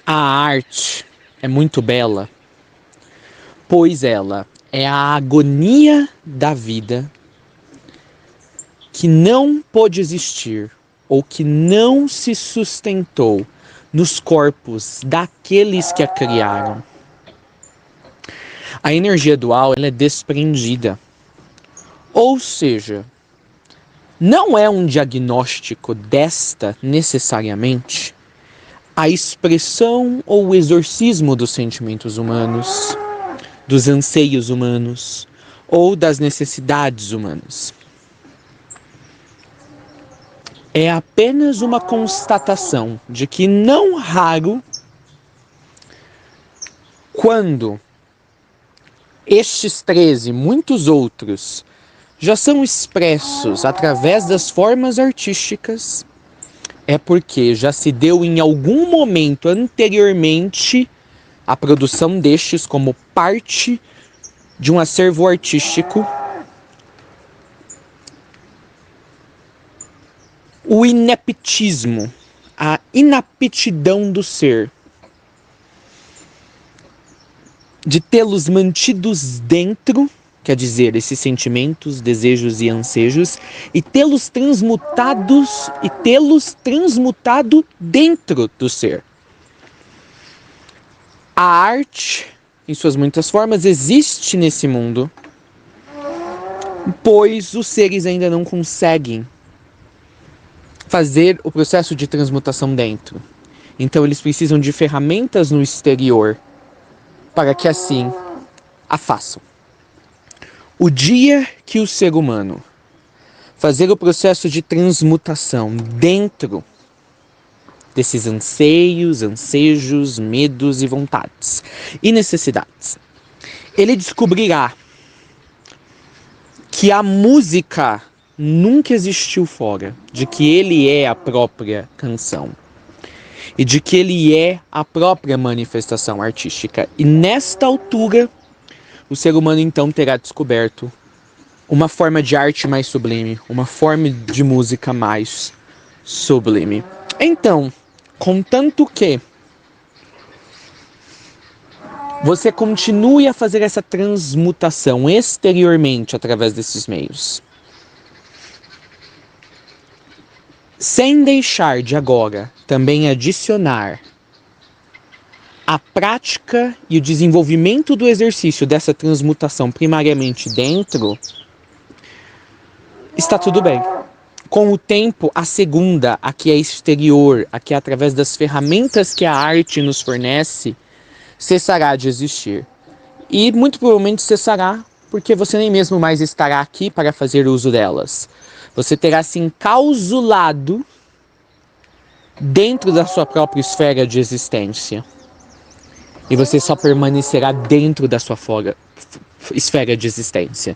A arte é muito bela, pois ela é a agonia da vida que não pôde existir ou que não se sustentou nos corpos daqueles que a criaram. A energia dual ela é desprendida, ou seja, não é um diagnóstico desta necessariamente a expressão ou o exorcismo dos sentimentos humanos, dos anseios humanos ou das necessidades humanas. É apenas uma constatação de que não raro, quando estes 13 e muitos outros já são expressos através das formas artísticas, é porque já se deu em algum momento anteriormente a produção destes como parte de um acervo artístico, o ineptismo, a inaptidão do ser, de tê-los mantidos dentro, quer dizer, esses sentimentos, desejos e ansejos, e tê-los transmutados e tê-los transmutado dentro do ser. A arte, em suas muitas formas, existe nesse mundo, pois os seres ainda não conseguem fazer o processo de transmutação dentro. Então eles precisam de ferramentas no exterior para que assim a façam. O dia que o ser humano fazer o processo de transmutação dentro desses anseios, ansejos, medos e vontades e necessidades, ele descobrirá que a música nunca existiu fora, de que ele é a própria canção e de que ele é a própria manifestação artística. E nesta altura, o ser humano então terá descoberto uma forma de arte mais sublime, uma forma de música mais sublime. Então, contanto que você continue a fazer essa transmutação exteriormente através desses meios, sem deixar de agora também adicionar a prática e o desenvolvimento do exercício dessa transmutação primariamente dentro, está tudo bem. Com o tempo, a segunda, a que é exterior, a que é através das ferramentas que a arte nos fornece, cessará de existir. E muito provavelmente cessará porque você nem mesmo mais estará aqui para fazer uso delas. Você terá se encausulado dentro da sua própria esfera de existência. E você só permanecerá dentro da sua esfera de existência.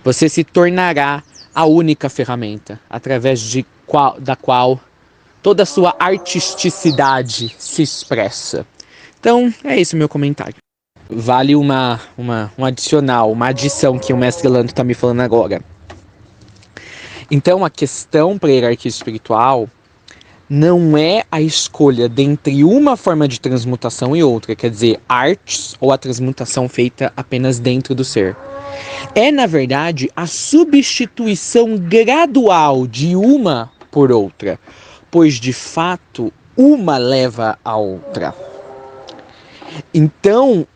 Você se tornará a única ferramenta através da qual toda a sua artisticidade se expressa. Então, é esse o meu comentário. Vale um adicional, uma adição que o mestre Lanto está me falando agora. Então, a questão para a hierarquia espiritual não é a escolha dentre uma forma de transmutação e outra, quer dizer, artes ou a transmutação feita apenas dentro do ser. É, na verdade, a substituição gradual de uma por outra, pois, de fato, uma leva a outra. Então,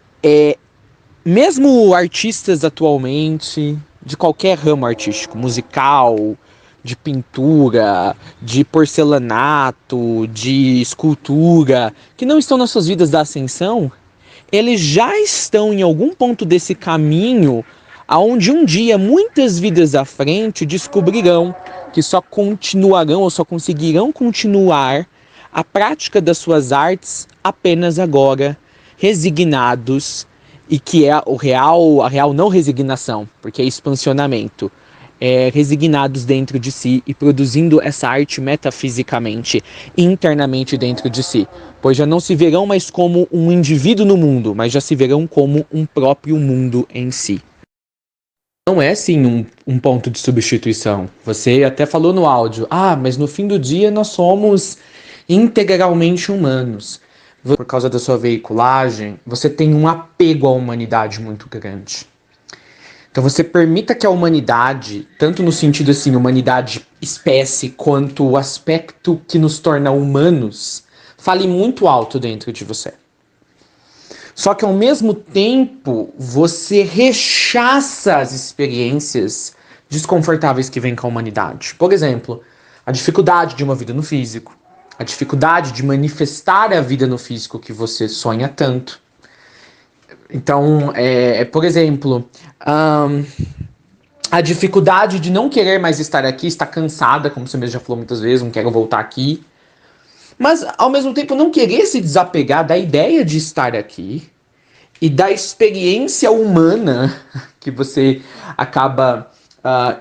mesmo artistas atualmente, de qualquer ramo artístico, musical, de pintura, de porcelanato, de escultura, que não estão nas suas vidas da ascensão, eles já estão em algum ponto desse caminho aonde um dia, muitas vidas à frente, descobrirão que só continuarão ou só conseguirão continuar a prática das suas artes apenas agora resignados, e que é a real não resignação, porque é expansionamento, resignados dentro de si e produzindo essa arte metafisicamente, internamente dentro de si, pois já não se verão mais como um indivíduo no mundo, mas já se verão como um próprio mundo em si. Não é sim um ponto de substituição. Você até falou no áudio, mas no fim do dia nós somos integralmente humanos. por causa da sua veiculagem, você tem um apego à humanidade muito grande. Então você permita que a humanidade, tanto no sentido assim, humanidade espécie, quanto o aspecto que nos torna humanos, fale muito alto dentro de você. Só que ao mesmo tempo, você rechaça as experiências desconfortáveis que vêm com a humanidade. Por exemplo, a dificuldade de uma vida no físico, a dificuldade de manifestar a vida no físico que você sonha tanto. Então, por exemplo, a dificuldade de não querer mais estar aqui, estar cansada, como você mesmo já falou muitas vezes, não quero voltar aqui. Mas, ao mesmo tempo, não querer se desapegar da ideia de estar aqui e da experiência humana que você acaba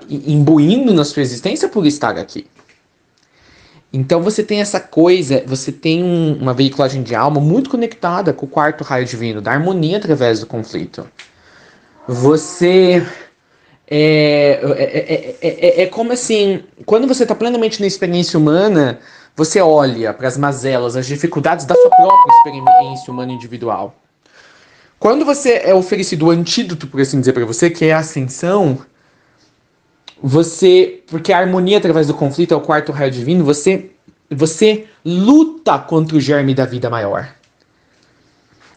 imbuindo na sua existência por estar aqui. Então você tem essa coisa, você tem uma veiculagem de alma muito conectada com o quarto raio divino, da harmonia através do conflito. Você... É como assim, quando você está plenamente na experiência humana, você olha para as mazelas, as dificuldades da sua própria experiência humana individual. Quando você é oferecido o antídoto, por assim dizer, para você, que é a ascensão, porque a harmonia através do conflito é o quarto raio divino, você luta contra o germe da vida maior.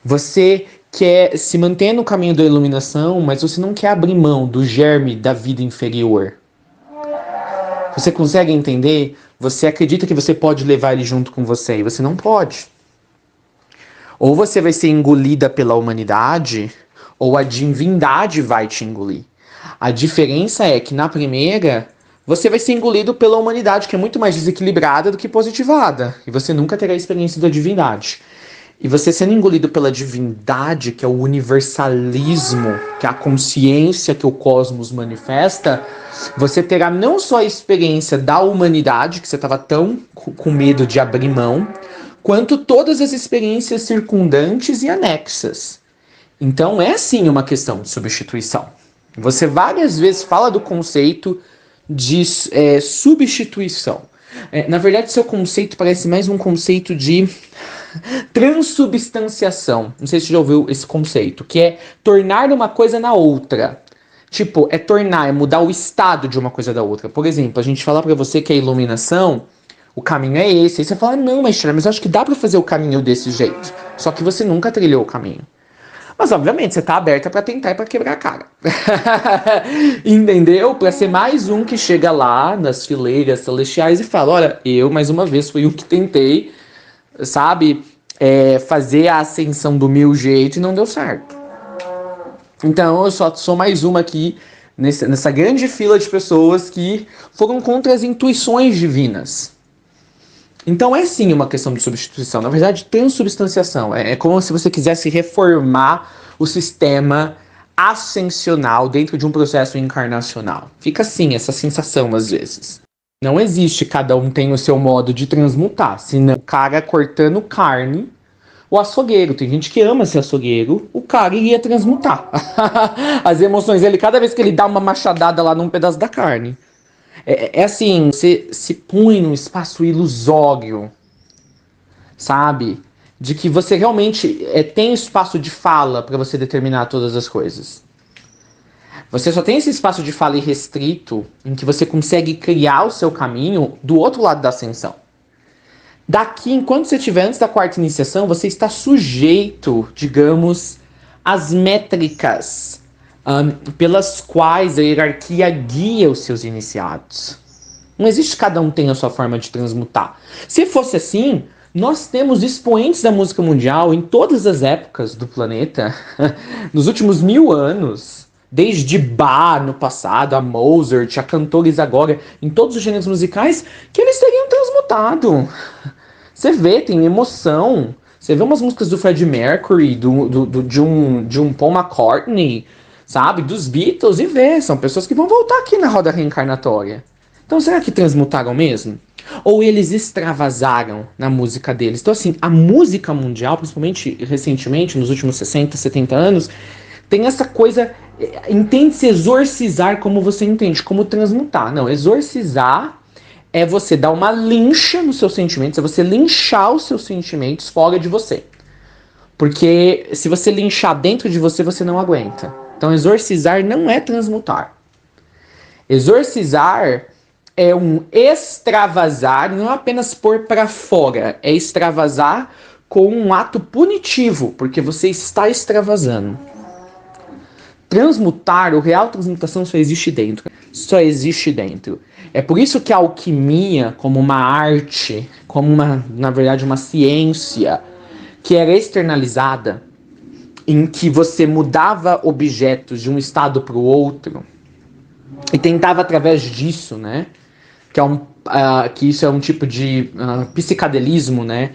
Você quer se manter no caminho da iluminação, mas você não quer abrir mão do germe da vida inferior. Você consegue entender? Você acredita que você pode levar ele junto com você, e você não pode. Ou você vai ser engolida pela humanidade, ou a divindade vai te engolir. A diferença é que na primeira, você vai ser engolido pela humanidade, que é muito mais desequilibrada do que positivada. E você nunca terá a experiência da divindade. E você sendo engolido pela divindade, que é o universalismo, que é a consciência que o cosmos manifesta, você terá não só a experiência da humanidade, que você estava tão com medo de abrir mão, quanto todas as experiências circundantes e anexas. Então é sim uma questão de substituição. Você várias vezes fala do conceito de substituição. Na verdade, seu conceito parece mais um conceito de transubstanciação. Não sei se você já ouviu esse conceito, que é tornar uma coisa na outra. Tipo, é mudar o estado de uma coisa da outra. Por exemplo, a gente fala pra você que a iluminação, o caminho é esse. Aí você fala, não, mas eu acho que dá pra fazer o caminho desse jeito. Só que você nunca trilhou o caminho. Mas, obviamente, você tá aberta pra tentar e pra quebrar a cara. Entendeu? Pra ser mais um que chega lá nas fileiras celestiais e fala, olha, eu, mais uma vez, fui o que tentei, sabe, fazer a ascensão do meu jeito e não deu certo. Então, eu só sou mais uma aqui nessa grande fila de pessoas que foram contra as intuições divinas. Então é sim uma questão de substituição, na verdade transubstanciação, é como se você quisesse reformar o sistema ascensional dentro de um processo encarnacional. Fica assim essa sensação às vezes. Não existe, cada um tem o seu modo de transmutar, senão o cara cortando carne, o açougueiro, tem gente que ama ser açougueiro, o cara iria transmutar as emoções dele cada vez que ele dá uma machadada lá num pedaço da carne. É assim, você se põe num espaço ilusório, sabe? De que você realmente tem espaço de fala para você determinar todas as coisas. Você só tem esse espaço de fala irrestrito em que você consegue criar o seu caminho do outro lado da ascensão. Daqui, enquanto você estiver antes da quarta iniciação, você está sujeito, digamos, às métricas pelas quais a hierarquia guia os seus iniciados. Não existe cada um tem a sua forma de transmutar. Se fosse assim, nós temos expoentes da música mundial em todas as épocas do planeta, nos últimos 1000 anos, desde Bach no passado, a Mozart, a cantores agora, em todos os gêneros musicais, que eles teriam transmutado. Você vê, tem emoção. Você vê umas músicas do Freddie Mercury, de um Paul McCartney, sabe, dos Beatles, e vê, são pessoas que vão voltar aqui na roda reencarnatória. Então será que transmutaram mesmo? Ou eles extravasaram na música deles? Então assim, a música mundial, principalmente recentemente, nos últimos 60, 70 anos, tem essa coisa, entende-se exorcizar como você entende, como transmutar. Não, exorcizar é você dar uma lincha nos seus sentimentos, é você linchar os seus sentimentos fora de você. Porque se você linchar dentro de você, você não aguenta. Então, exorcizar não é transmutar. Exorcizar é um extravasar, não apenas pôr para fora, é extravasar com um ato punitivo, porque você está extravasando. Transmutar, o real transmutação só existe dentro. Só existe dentro. É por isso que a alquimia, como uma arte, como uma, na verdade, uma ciência, que era externalizada, em que você mudava objetos de um estado para o outro, e tentava através disso, né? Que isso é um tipo de psicadelismo, né?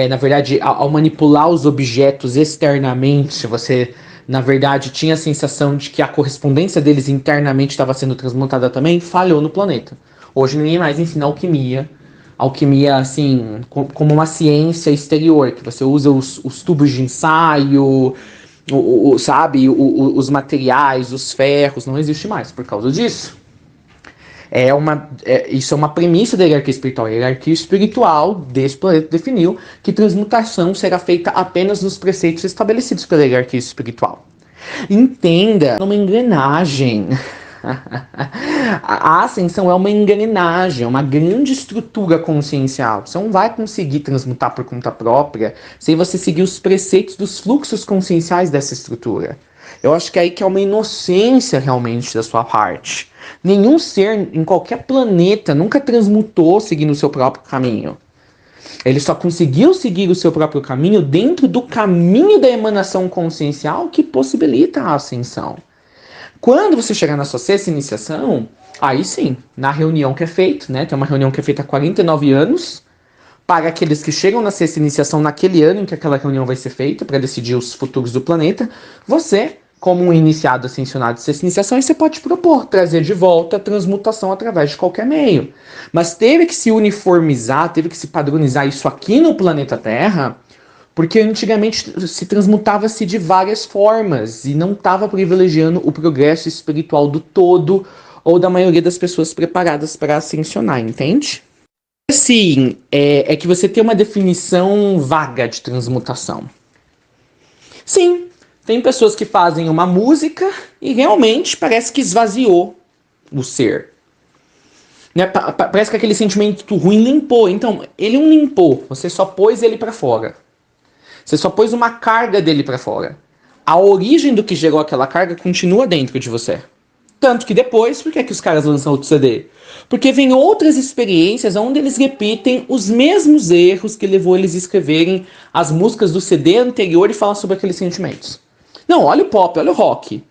Na verdade, ao manipular os objetos externamente, você, na verdade, tinha a sensação de que a correspondência deles internamente estava sendo transmutada também, falhou no planeta. Hoje ninguém mais ensina alquimia. Alquimia, assim, como uma ciência exterior, que você usa os tubos de ensaio, sabe, os materiais, os ferros, não existe mais por causa disso. Isso é uma premissa da hierarquia espiritual. A hierarquia espiritual desse planeta definiu que transmutação será feita apenas nos preceitos estabelecidos pela hierarquia espiritual. Entenda, é uma engrenagem. A ascensão é uma engrenagem, uma grande estrutura consciencial. Você não vai conseguir transmutar por conta própria sem você seguir os preceitos dos fluxos conscienciais dessa estrutura. Eu acho que é aí que é uma inocência realmente da sua parte. Nenhum ser em qualquer planeta nunca transmutou seguindo o seu próprio caminho. Ele só conseguiu seguir o seu próprio caminho dentro do caminho da emanação consciencial que possibilita a ascensão. Quando você chegar na sua sexta iniciação, aí sim, na reunião que é feita, né? Tem uma reunião que é feita há 49 anos, para aqueles que chegam na sexta iniciação naquele ano em que aquela reunião vai ser feita, para decidir os futuros do planeta, você, como um iniciado ascensionado de sexta iniciação, você pode propor, trazer de volta a transmutação através de qualquer meio. Mas teve que se uniformizar, teve que se padronizar isso aqui no planeta Terra, porque antigamente se transmutava-se de várias formas e não estava privilegiando o progresso espiritual do todo ou da maioria das pessoas preparadas para ascensionar, entende? Assim, é que você tem uma definição vaga de transmutação. Sim, tem pessoas que fazem uma música e realmente parece que esvaziou o ser. Né? Parece que aquele sentimento ruim limpou. Então, ele não limpou, você só pôs ele para fora. Você só pôs uma carga dele para fora. A origem do que gerou aquela carga continua dentro de você. Tanto que depois, por que é que os caras lançam outro CD? Porque vem outras experiências onde eles repetem os mesmos erros que levou eles a escreverem as músicas do CD anterior e falam sobre aqueles sentimentos. Não, olha o pop, olha o rock.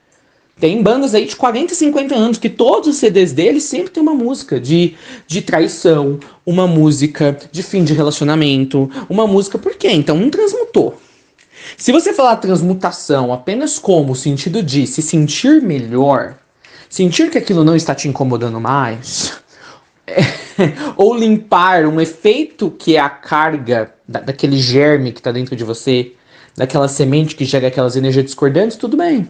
Tem bandas aí de 40, 50 anos que todos os CDs deles sempre tem uma música de traição, uma música de fim de relacionamento, uma música... Por quê? Então não transmutou. Se você falar transmutação apenas como o sentido de se sentir melhor, sentir que aquilo não está te incomodando mais, ou limpar um efeito que é a carga daquele germe que está dentro de você, daquela semente que gera aquelas energias discordantes, tudo bem.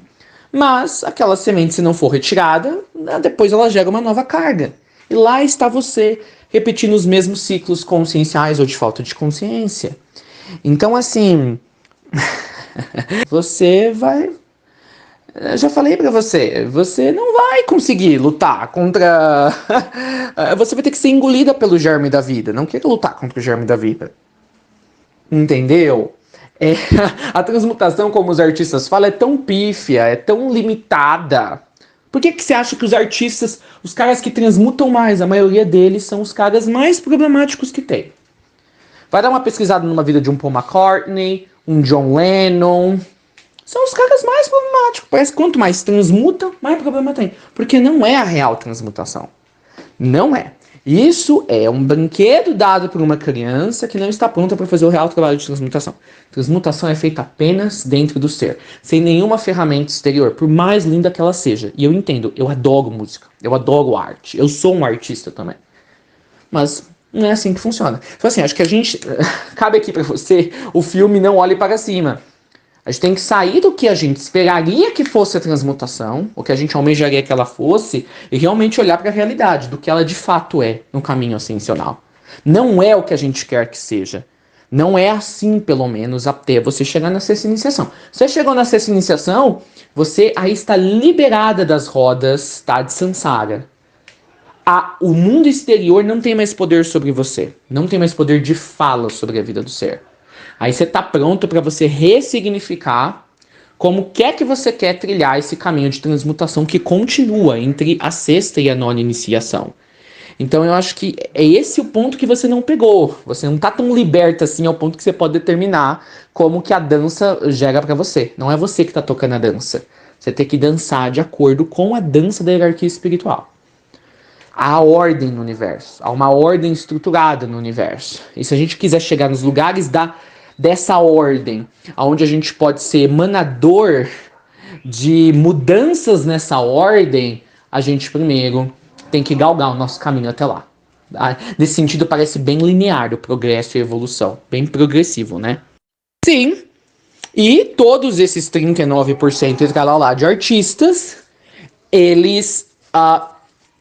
Mas aquela semente, se não for retirada, depois ela gera uma nova carga. E lá está você repetindo os mesmos ciclos conscienciais ou de falta de consciência. Então, assim, você vai... Eu já falei pra você, você não vai conseguir lutar contra... Você vai ter que ser engolida pelo germe da vida. Não quer lutar contra o germe da vida. Entendeu? A transmutação, como os artistas falam, é tão pífia, é tão limitada. Por que você acha que os artistas, os caras que transmutam mais, a maioria deles são os caras mais problemáticos que tem? Vai dar uma pesquisada numa vida de um Paul McCartney, um John Lennon. São os caras mais problemáticos. Parece que quanto mais transmutam, mais problema tem. Porque não é a real transmutação. Não é. Isso é um brinquedo dado por uma criança que não está pronta para fazer o real trabalho de transmutação. Transmutação é feita apenas dentro do ser, sem nenhuma ferramenta exterior, por mais linda que ela seja. E eu entendo, eu adoro música, eu adoro arte, eu sou um artista também. Mas não é assim que funciona. Então assim, acho que a gente... Cabe aqui para você o filme Não Olhe Para Cima. A gente tem que sair do que a gente esperaria que fosse a transmutação, o que a gente almejaria que ela fosse, e realmente olhar para a realidade, do que ela de fato é no caminho ascensional. Não é o que a gente quer que seja, Não é assim, pelo menos, até você chegar na sexta iniciação. Você chegou na sexta iniciação, você aí está liberada das rodas, tá, de samsara. O mundo exterior não tem mais poder sobre você. Não tem mais poder de fala sobre a vida do ser. Aí você está pronto para você ressignificar como que você quer trilhar esse caminho de transmutação que continua entre a sexta e a nona iniciação. Então eu acho que é esse o ponto que você não pegou. Você não tá tão liberta assim ao ponto que você pode determinar como que a dança gera para você. Não é você que tá tocando a dança. Você tem que dançar de acordo com a dança da hierarquia espiritual. Há ordem no universo. Há uma ordem estruturada no universo. E se a gente quiser chegar nos lugares dessa ordem, onde a gente pode ser emanador de mudanças nessa ordem, a gente primeiro tem que galgar o nosso caminho até lá. Nesse sentido, parece bem linear o progresso e a evolução. Bem progressivo, né? Sim. E todos esses 39% lá de artistas, eles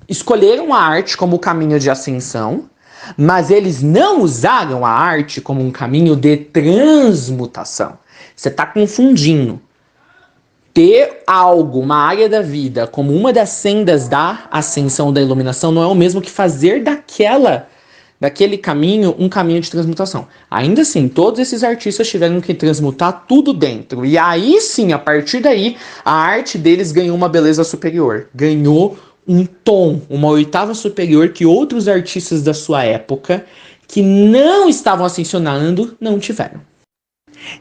escolheram a arte como o caminho de ascensão, mas eles não usaram a arte como um caminho de transmutação. Você está confundindo. Ter algo, uma área da vida, como uma das sendas da ascensão, da iluminação, não é o mesmo que fazer daquele caminho um caminho de transmutação. Ainda assim, todos esses artistas tiveram que transmutar tudo dentro. E aí sim, a partir daí, a arte deles ganhou uma beleza superior. Ganhou um tom, uma oitava superior que outros artistas da sua época, que não estavam ascensionando, não tiveram.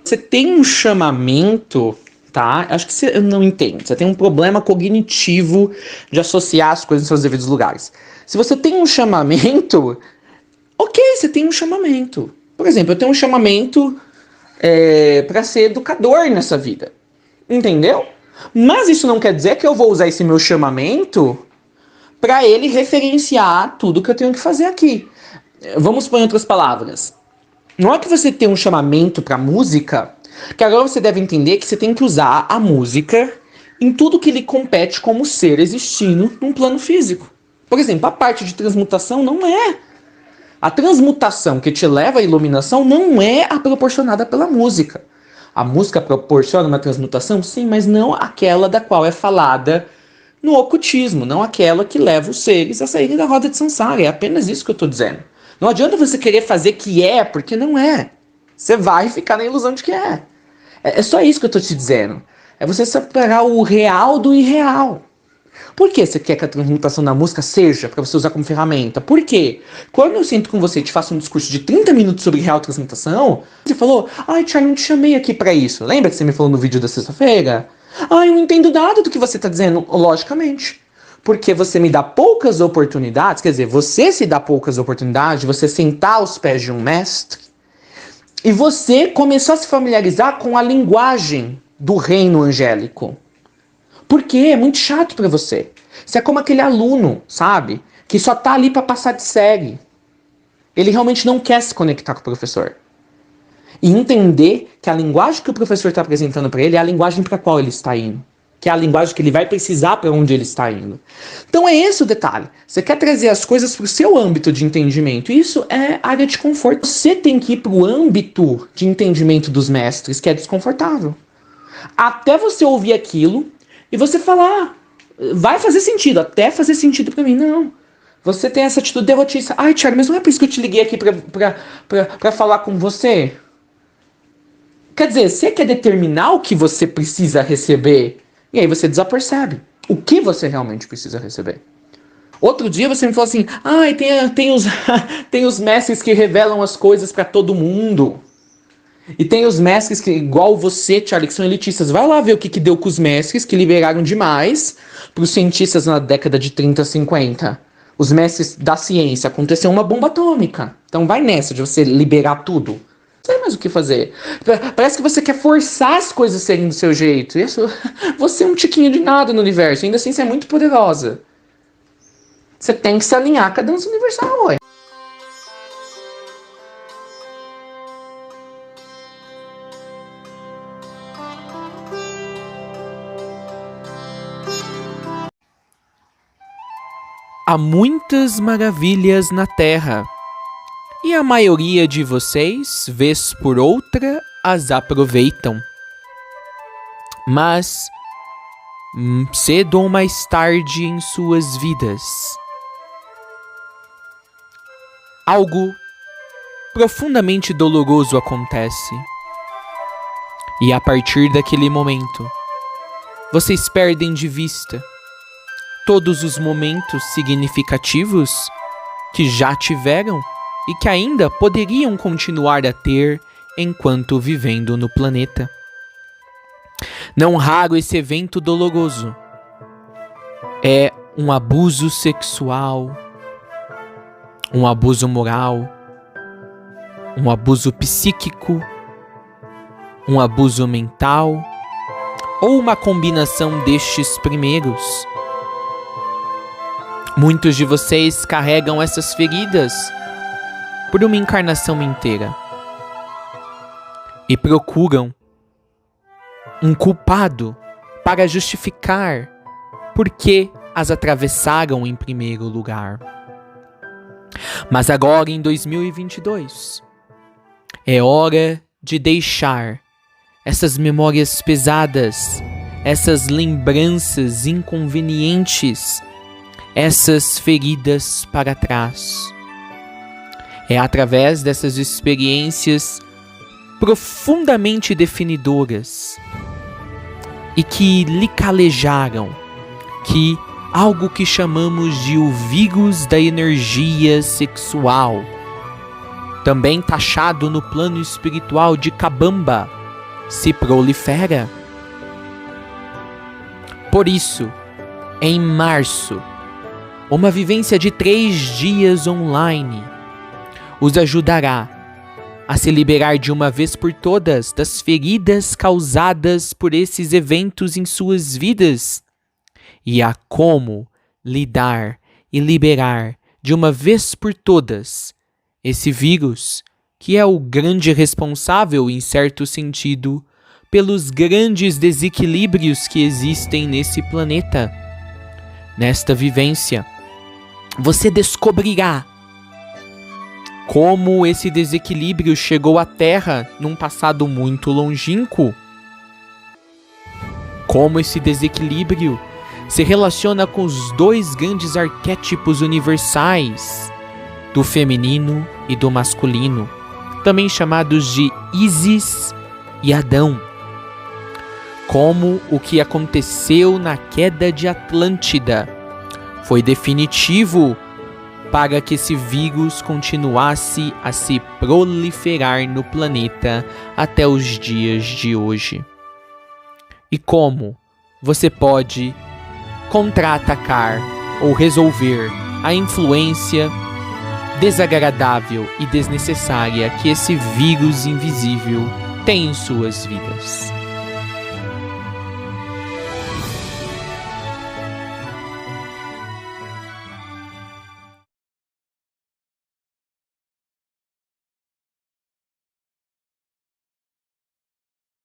Você tem um chamamento, tá? Acho que você não entende. Você tem um problema cognitivo de associar as coisas em seus devidos lugares. Se você tem um chamamento, ok, você tem um chamamento. Por exemplo, eu tenho um chamamento para ser educador nessa vida. Entendeu? Mas isso não quer dizer que eu vou usar esse meu chamamento para ele referenciar tudo que eu tenho que fazer aqui. Vamos pôr em outras palavras. Não é que você tem um chamamento para música, que agora você deve entender que você tem que usar a música em tudo que lhe compete como ser existindo num plano físico. Por exemplo, a parte de transmutação não é. A transmutação que te leva à iluminação não é a proporcionada pela música. A música proporciona uma transmutação? Sim, mas não aquela da qual é falada no ocultismo, não aquela que leva os seres a saírem da roda de samsara. É apenas isso que eu estou dizendo. Não adianta você querer fazer que é, porque não é. Você vai ficar na ilusão de que é. É só isso que eu estou te dizendo. É você separar o real do irreal. Por que você quer que a transmutação da música seja para você usar como ferramenta? Por quê? Quando eu sinto com você e te faço um discurso de 30 minutos sobre real transmutação, você falou, ai, Charlie, não te chamei aqui para isso. Lembra que você me falou no vídeo da sexta-feira? Ai, eu não entendo nada do que você está dizendo. Logicamente. Porque você me dá poucas oportunidades, quer dizer, você se dá poucas oportunidades de você sentar aos pés de um mestre e você começar a se familiarizar com a linguagem do reino angélico. Porque é muito chato pra você. Você é como aquele aluno, sabe? Que só tá ali pra passar de série. Ele realmente não quer se conectar com o professor. E entender que a linguagem que o professor está apresentando para ele é a linguagem para qual ele está indo. Que é a linguagem que ele vai precisar para onde ele está indo. Então é esse o detalhe. Você quer trazer as coisas para o seu âmbito de entendimento. Isso é área de conforto. Você tem que ir para o âmbito de entendimento dos mestres, que é desconfortável. Até você ouvir aquilo e você falar, vai fazer sentido, até fazer sentido para mim. Não. Você tem essa atitude derrotista. Ai, Thiago, mas não é por isso que eu te liguei aqui para falar com você. Quer dizer, você quer determinar o que você precisa receber, e aí você desapercebe o que você realmente precisa receber. Outro dia você me falou assim, ai, tem os mestres que revelam as coisas para todo mundo. E tem os mestres que, igual você, Charlie, que são elitistas. Vai lá ver o que deu com os mestres que liberaram demais para os cientistas na década de 30, 50. Os mestres da ciência. Aconteceu uma bomba atômica. Então vai nessa de você liberar tudo. Não sei mais o que fazer. Parece que você quer forçar as coisas a serem do seu jeito. Isso, você é um tiquinho de nada no universo. Ainda assim, você é muito poderosa. Você tem que se alinhar com a dança universal, ué. Há muitas maravilhas na Terra, E a maioria de vocês, vez por outra, as aproveitam. Mas, cedo ou mais tarde em suas vidas, algo profundamente doloroso acontece. E a partir daquele momento, vocês perdem de vista todos os momentos significativos que já tiveram e que ainda poderiam continuar a ter enquanto vivendo no planeta. Não raro esse evento doloroso é um abuso sexual, um abuso moral, um abuso psíquico, um abuso mental ou uma combinação destes primeiros. Muitos de vocês carregam essas feridas por uma encarnação inteira e procuram um culpado para justificar por que as atravessaram em primeiro lugar. Mas agora, em 2022, é hora de deixar essas memórias pesadas, essas lembranças inconvenientes, essas feridas para trás. É através dessas experiências profundamente definidoras e que lhe calejaram que algo que chamamos de o vírus da energia sexual, também taxado no plano espiritual de Cabamba, se prolifera. Por isso, em março, uma vivência de 3 dias online os ajudará a se liberar de uma vez por todas das feridas causadas por esses eventos em suas vidas e a como lidar e liberar de uma vez por todas esse vírus que é o grande responsável, em certo sentido, pelos grandes desequilíbrios que existem nesse planeta. Nesta vivência, você descobrirá como esse desequilíbrio chegou à Terra num passado muito longínquo. Como esse desequilíbrio se relaciona com os 2 grandes arquétipos universais, do feminino e do masculino, também chamados de Ísis e Adão. Como o que aconteceu na queda de Atlântida foi definitivo para que esse vírus continuasse a se proliferar no planeta até os dias de hoje. E como você pode contra-atacar ou resolver a influência desagradável e desnecessária que esse vírus invisível tem em suas vidas.